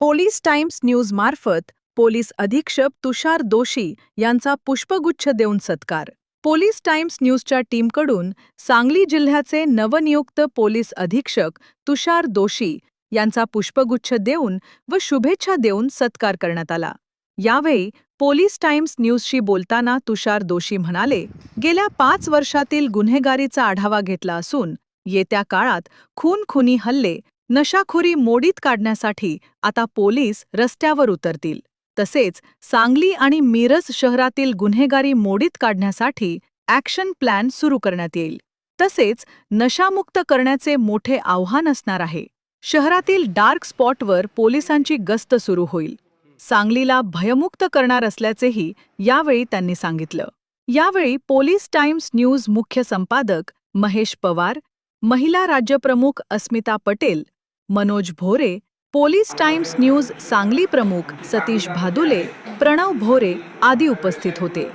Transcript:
Police times news मार्फत police अधीक्षक तुषार दोशी यांचा पुष्पगुच्छ देऊन सत्कार. पोलीस टाइम्स न्यूजच्या टीमकडून सांगली जिल्ह्याचे नवनियुक्त पोलीस अधीक्षक तुषार दोशी यांचा पुष्पगुच्छ देऊन व शुभेच्छा देऊन सत्कार करण्यात आला. यावेळी पोलीस टाइम्स न्यूजशी बोलताना तुषार दोशी म्हणाले, गेल्या 5 वर्षातील गुन्हेगारीचा आढावा घेतला असून येत्या काळात खून-खुनी हल्ले, नशाखोरी मोडीत काढण्यासाठी आता पोलीस रस्त्यावर उतरतील. तसेच सांगली आणि मिरज शहरातील गुन्हेगारी मोडीत काढण्यासाठी ॲक्शन प्लॅन सुरू करण्यात येईल. तसेच नशामुक्त करण्याचे मोठे आव्हान असणार आहे. शहरातील डार्क स्पॉटवर पोलिसांची गस्त सुरू होईल. सांगलीला भयमुक्त करणार असल्याचेही यावेळी त्यांनी सांगितलं. यावेळी पोलीस टाइम्स न्यूज मुख्य संपादक महेश पवार, महिला राज्यप्रमुख अस्मिता पटेल, मनोज भोरे, पोलीस टाइम्स न्यूज सांगली प्रमुख सतीश भादुले, प्रणव भोरे आदी उपस्थित होते.